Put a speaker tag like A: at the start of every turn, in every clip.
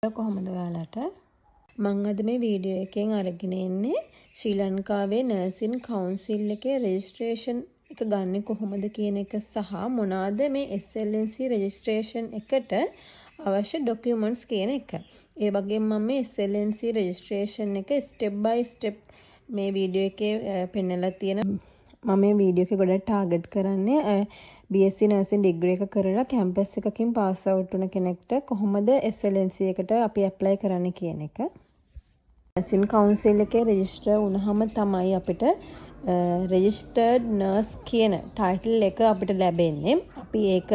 A: කොහොමද ඔයාලට මම අද මේ වීඩියෝ එකෙන් අරගෙන ඉන්නේ ශ්‍රී ලංකාවේ නර්සින් කවුන්සිල් එකේ රෙජිස්ට්‍රේෂන් එක ගන්න කොහොමද කියන එක සහ මොනවාද මේ SLNC රෙජිස්ට්‍රේෂන් එකට අවශ්‍ය ડોකියුමන්ට්ස් කියන එක. ඒ වගේම මම මේ SLNC රෙජිස්ට්‍රේෂන් එක ස්ටෙප් බයි ස්ටෙප් මේ වීඩියෝ එකේ පෙන්නලා තියෙන මම මේ වීඩියෝ එක ගොඩක් ටාගට් කරන්නේ BSc නර්සින් ඩිග්‍රී එක කරලා කැම්පස් එකකින් පාස් අවුට් වුණ කෙනෙක්ට කොහොමද SLNC එකට අපි ඇප්ලයි කරන්න කියන එක. නර්සින් කවුන්සිල් එකේ රෙජිස්ටර් වුණාම තමයි අපිට රෙජිස්ටර්ඩ් නර්ස් කියන ටයිටල් එක අපිට ලැබෙන්නේ. අපි ඒක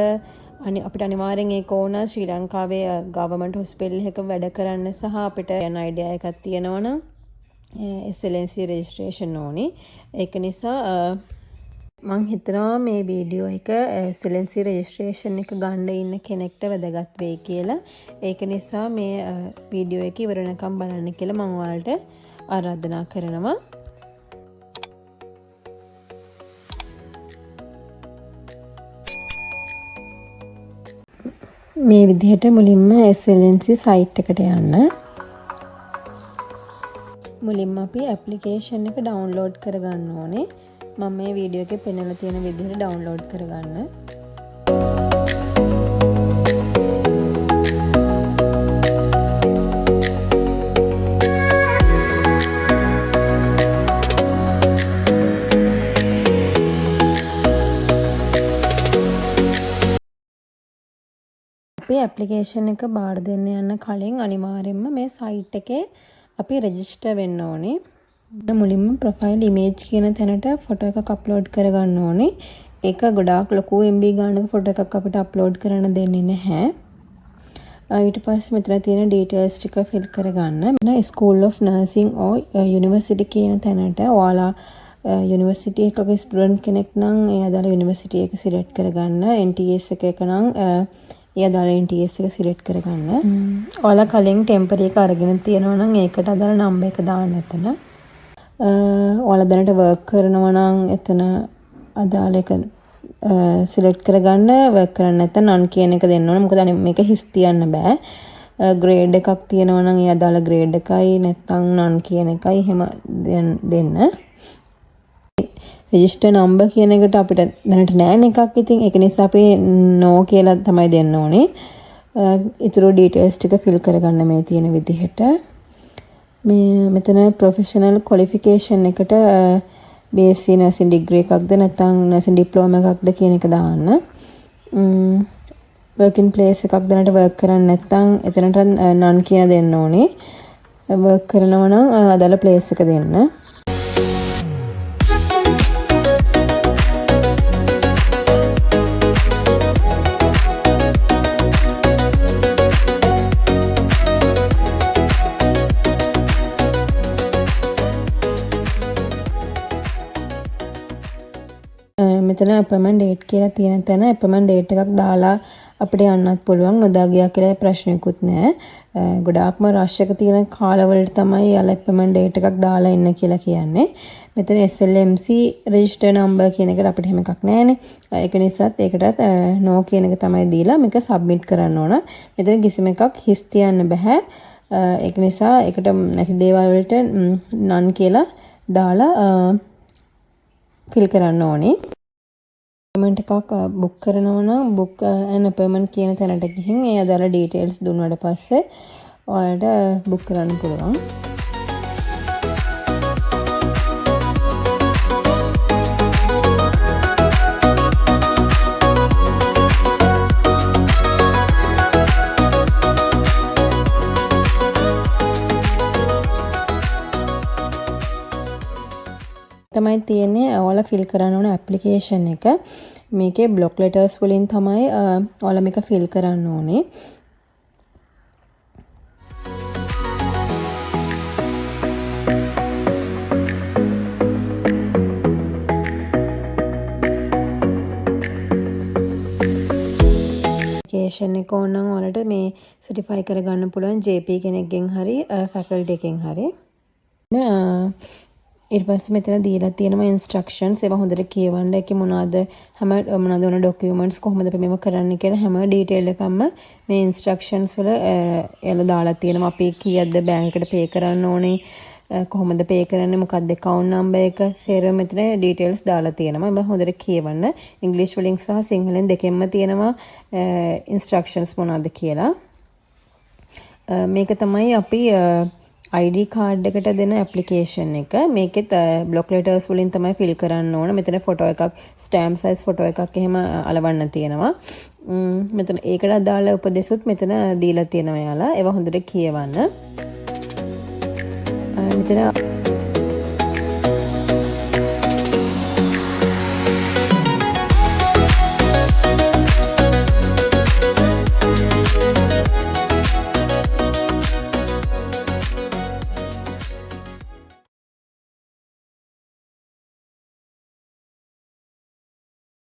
A: අපිට අනිවාර්යෙන් ඒක ඕන ශ්‍රී ලංකාවේ ගවර්න්මන්ට් හොස්පිටල් එකක වැඩ කරන්න සහ අපිට යන අයිඩියා එකක් තියෙනවනම් SLNC රෙජිස්ට්‍රේෂන් ඕනි. ඒක නිසා මම හිතනවා මේ වීඩියෝ එක SLNC රෙජිස්ට්‍රේෂන් එක ගන්න ඉන්න කෙනෙක්ට වැදගත් වෙයි කියලා. ඒක නිසා මේ වීඩියෝ එක ඉවර වෙනකම් බලන්න කියලා මම ඔයාලට ආරාධනා කරනවා. මේ විදිහට මුලින්ම SLNC සයිට් එකට යන්න. මුලින්ම අපි ඇප්ලිකේෂන් එක ඩවුන්ලෝඩ් කරගන්න ඕනේ. මම මේ වීඩියෝ එකේ පෙන්නලා තියෙන විදිහට ඩවුන්ලෝඩ් කරගන්න. අපි ඇප්ලිකේෂන් එක බාර දෙන්න යන කලින් අනිවාර්යයෙන්ම මේ සයිට් එකේ අපි රෙජිස්ටර් වෙන්න ඕනේ. මුලින්ම ප්‍රොෆයිල් ඉමේජ් කියන තැනට ෆොටෝ එකක් අප්ලෝඩ් කරගන්න ඕනේ. ඒක ගොඩාක් ලොකු MB ගානක ෆොටෝ එකක් අපිට අප්ලෝඩ් කරන්න දෙන්නේ නැහැ. ඊට පස්සේ මෙතන තියෙන ඩීටේල්ස් ටික ෆිල් කරගන්න. මෙන්න school of nursing or university කියන තැනට ඔයාලා යුනිවර්සිටි එකක ස්ටුඩන්ට් කෙනෙක් නම් ඒ අදාළ යුනිවර්සිටි එක සිලෙක්ට් කරගන්න. NTS එකක නම් ඒ අදාළ NTS එක සිලෙක්ට් කරගන්න. ඔයාලා කලින් ටෙම්පරරි එක අරගෙන තියෙනවා නම් ඒකට අදාළ නම්බර් එක දාන්න එතන. ඔයාලා දැනට වර්ක් කරනවා නම් එතන අදාළ එක සිලෙක්ට් කරගන්න. වර්ක් කරන්න නැත්නම් නන් කියන එක දෙන්න ඕන. මොකද මේක හිස් තියන්න බෑ. ග්‍රේඩ් එකක් තියෙනවා නම් ඒ අදාළ ග්‍රේඩ් එකයි නැත්නම් නන් කියන එකයි එහෙම දෙන්න. රෙජිස්ටර් නම්බර් කියන එකට අපිට දැනට නෑ එකක්. ඉතින් ඒක නිසා අපි නෝ කියලා තමයි දෙන්න ඕනේ. ඊටු ඩීටේල්ස් ටික ෆිල් කරගන්න මේ තියෙන විදිහට. මේ මෙතන ප්‍රොෆෙෂනල් ක්වොලිෆිකේෂන් එකට BSc නර්සින් ඩිග්‍රී එකක්ද නැත්නම් නර්සින් ඩිප්ලෝමා එකක්ද කියන එක දාන්න. වර්කින් ප්ලේස් එකක් දැනට වර්ක් කරන්නේ නැත්නම් එතනට නන් කියන දෙන්න ඕනේ. වර්ක් කරනවා නම් අදාළ ප්ලේස් එක දෙන්න. මෙතන අපොයින්ට්මන්ට් ඩේට් කියලා තියෙන තැන අපොයින්ට්මන්ට් ඩේට් එකක් දාලා අපිට යන්නත් පුළුවන්. නොදා ගියා කියලා ප්‍රශ්නයක්වත් නැහැ. ගොඩාක්ම රෂ් එක තියෙන කාලවලට තමයි යාලා අපොයින්ට්මන්ට් ඩේට් එකක් දාලා ඉන්න කියලා කියන්නේ. මෙතන SLMC රෙජිස්ටර් නම්බර් කියන එකට අපිට එහෙම එකක් නැහැනේ. ඒක නිසාත් ඒකටත් නෝ කියන එක තමයි දීලා මේක සබ්මිට් කරන්න ඕන. මෙතන කිසිම එකක් හිස් තියන්න බෑ. ඒක නිසා ඒකට නැති දේවල් වලට නන් කියලා දාලා ෆිල් කරන්න ඕනේ. අපොයින්ට්මන්ට් එකක් බුක් කරනවා නම් බුක් ඇන් අපොයින්ට්මන්ට් කියන තැනට ගිහින් ඒ අදාළ ඩීටේල්ස් දුන්නාට පස්සේ ඔයාලට බුක් කරන්න පුළුවන්. තමයි තියෙන්නේ ඔයාලා ෆිල් කරන්න ඕන ඇප්ලිකේෂන් එක. මේකේ බ්ලොක් ලෙටර්ස් වලින් තමයි ඔයාලා මේක ෆිල් කරන්න ඕනේ. ඇප්ලිකේෂන් එක ඕන නම් ඔයාලට මේ සර්ටිෆයි කරගන්න පුළුවන් JP කෙනෙක්ගෙන් හරි ෆැකල්ටි එකෙන් හරි. ඊට පස්සේ මෙතන දීලා තියෙනවා ඉන්ස්ට්‍රක්ෂන්ස්. ඒවා හොඳට කියවන්න. ඒකේ මොනවද ඕන ડોකියුමන්ට්ස් කොහොමද අපි මේව කරන්න කියලා හැම ඩීටේල් එකක්ම මේ ඉන්ස්ට්‍රක්ෂන්ස් වල එයාලා දාලා තියෙනවා. අපි කීයක්ද බැංක් එකට පේ කරන්න ඕනේ, කොහොමද පේ කරන්නේ, මොකක්ද account number එක, සේරම මෙතන ඩීටේල්ස් දාලා තියෙනවා. මේක හොඳට කියවන්න. ඉංග්‍රීසි වලින් සහ සිංහලෙන් දෙකෙන්ම තියෙනවා ඉන්ස්ට්‍රක්ෂන්ස් මොනවද කියලා. මේක තමයි අපි ID කාඩ් එකට දෙන ඇප්ලිකේෂන් එක. මේකෙත් බ්ලොක් ලෙටර්ස් වලින් තමයි ෆිල් කරන්න ඕන. මෙතන ෆොටෝ එකක්, ස්ටෑම්ප් සයිස් ෆොටෝ එකක් එහෙම අලවන්න තියෙනවා. මෙතන ඒකට අදාළ උපදෙසුත් මෙතන දීලා තියෙනවා යාලා. ඒවා හොඳට කියවන්න. මෙතන